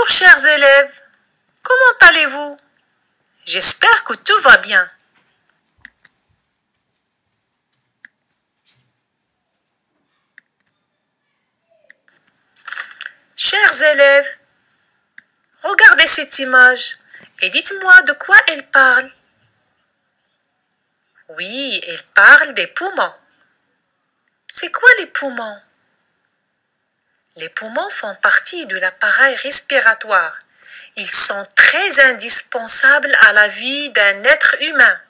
Bonjour chers élèves, comment allez-vous? J'espère que tout va bien. Chers élèves, regardez cette image et dites-moi de quoi elle parle. Oui, elle parle des poumons. C'est quoi les poumons? Les poumons font partie de l'appareil respiratoire. Ils sont très indispensables à la vie d'un être humain.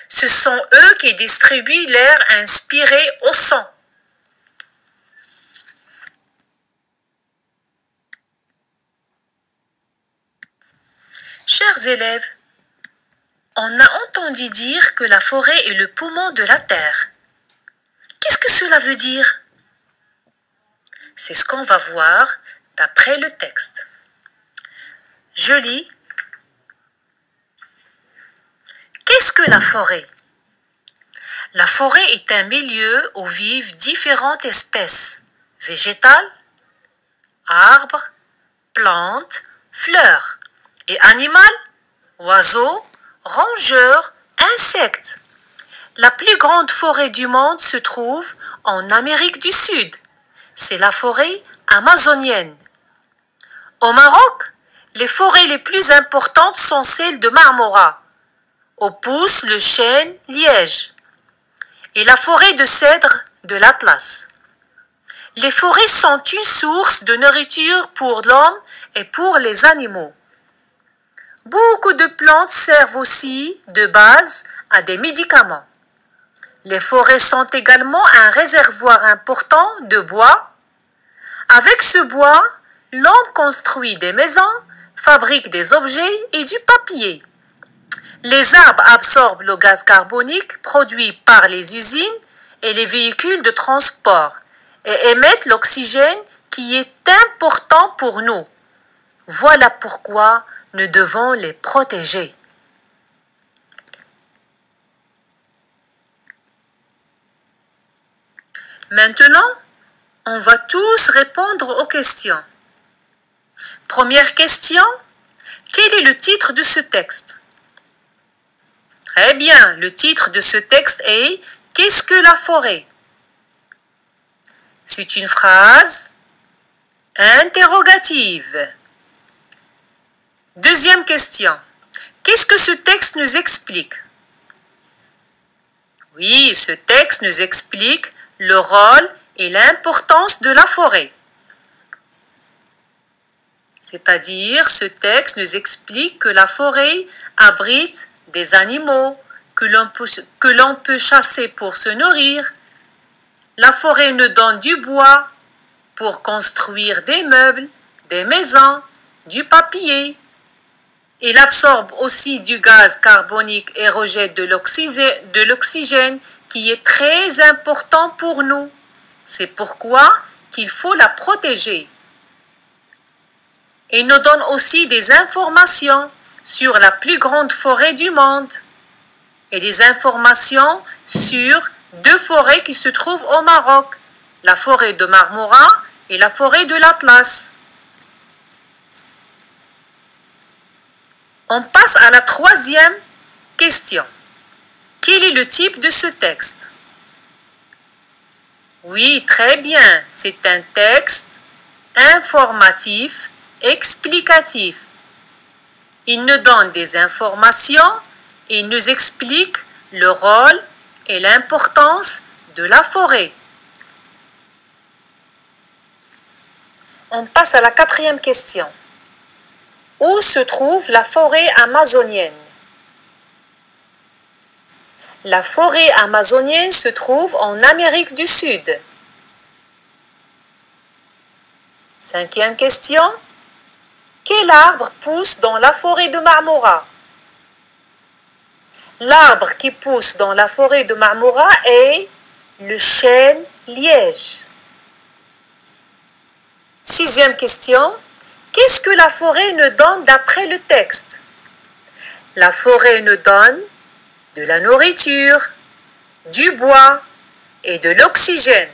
Ce sont eux qui distribuent l'air inspiré au sang. Chers élèves, on a entendu dire que la forêt est le poumon de la terre. Qu'est-ce que cela veut dire? C'est ce qu'on va voir d'après le texte. Je lis. Qu'est-ce que la forêt? La forêt est un milieu où vivent différentes espèces végétales, arbres, plantes, fleurs et animaux, oiseaux, rongeurs, insectes. La plus grande forêt du monde se trouve en Amérique du Sud. C'est la forêt amazonienne. Au Maroc, les forêts les plus importantes sont celles de Marmora, où pousse le chêne liège, et la forêt de cèdre de l'Atlas. Les forêts sont une source de nourriture pour l'homme et pour les animaux. Beaucoup de plantes servent aussi de base à des médicaments. Les forêts sont également un réservoir important de bois. Avec ce bois, l'homme construit des maisons, fabrique des objets et du papier. Les arbres absorbent le gaz carbonique produit par les usines et les véhicules de transport et émettent l'oxygène qui est important pour nous. Voilà pourquoi nous devons les protéger. Maintenant, on va tous répondre aux questions. Première question, quel est le titre de ce texte? Très bien, le titre de ce texte est « Qu'est-ce que la forêt ?» C'est une phrase interrogative. Deuxième question, qu'est-ce que ce texte nous explique? Oui, ce texte nous explique le rôle et l'importance de la forêt. C'est-à-dire, ce texte nous explique que la forêt abrite des animaux que l'on peut chasser pour se nourrir. La forêt nous donne du bois pour construire des meubles, des maisons, du papier. Il absorbe aussi du gaz carbonique et rejette de l'oxygène qui est très important pour nous. C'est pourquoi qu'il faut la protéger. Il nous donne aussi des informations sur la plus grande forêt du monde et des informations sur deux forêts qui se trouvent au Maroc, la forêt de Marmora et la forêt de l'Atlas. On passe à la troisième question. Quel est le type de ce texte? Oui, très bien, c'est un texte informatif, explicatif. Il nous donne des informations et il nous explique le rôle et l'importance de la forêt. On passe à la quatrième question. Où se trouve la forêt amazonienne? La forêt amazonienne se trouve en Amérique du Sud. Cinquième question. Quel arbre pousse dans la forêt de Marmora? L'arbre qui pousse dans la forêt de Marmora est le chêne liège. Sixième question. Qu'est-ce que la forêt nous donne d'après le texte? La forêt nous donne de la nourriture, du bois et de l'oxygène.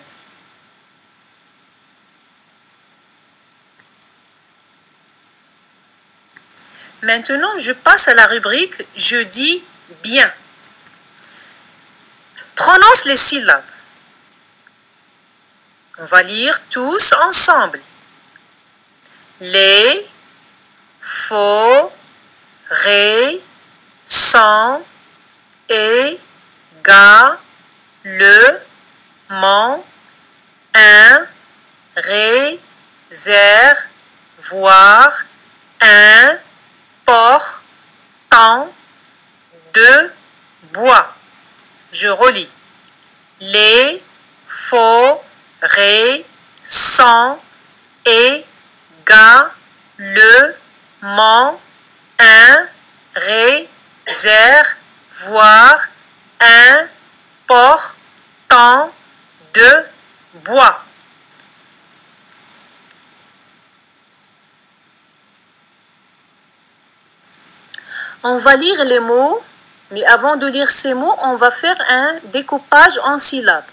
Maintenant, je passe à la rubrique « Je dis bien ». Prononce les syllabes. On va lire tous ensemble. Les, forêts, sont, et, ga, le, ment, un, réservoir, un, port, temps, deux, bois. Je relis. Les, forêts, sont, et, ga, le, ment, un, réservoir, un, port, temps, deux, bois. On va lire les mots, mais avant de lire ces mots, on va faire un découpage en syllabes.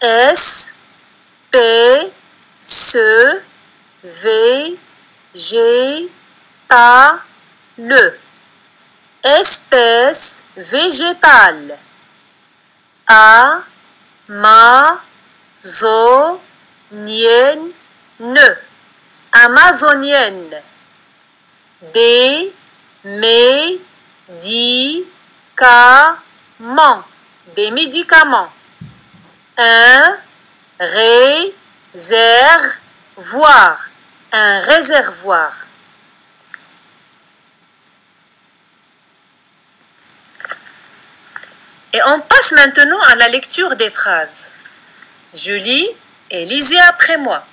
S, P, C, V, G, ta, le. Espèce végétale. A, ma, zo, nien, ne. Amazonienne. Des, médicaments. Des médicaments. Un réservoir. Un réservoir. Et on passe maintenant à la lecture des phrases. Je lis et lisez après moi.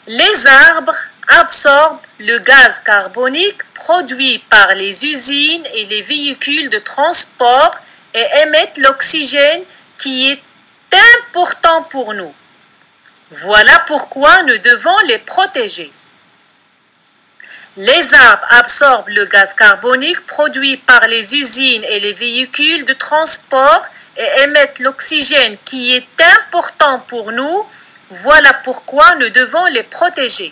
Les arbres absorbent le gaz carbonique produit par les usines et les véhicules de transport et émettent l'oxygène qui est important pour nous. Voilà pourquoi nous devons les protéger. Les arbres absorbent le gaz carbonique produit par les usines et les véhicules de transport et émettent l'oxygène qui est important pour nous. Voilà pourquoi nous devons les protéger.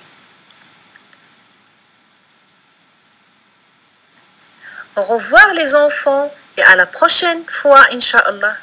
Au revoir les enfants et à la prochaine fois, Inch'Allah.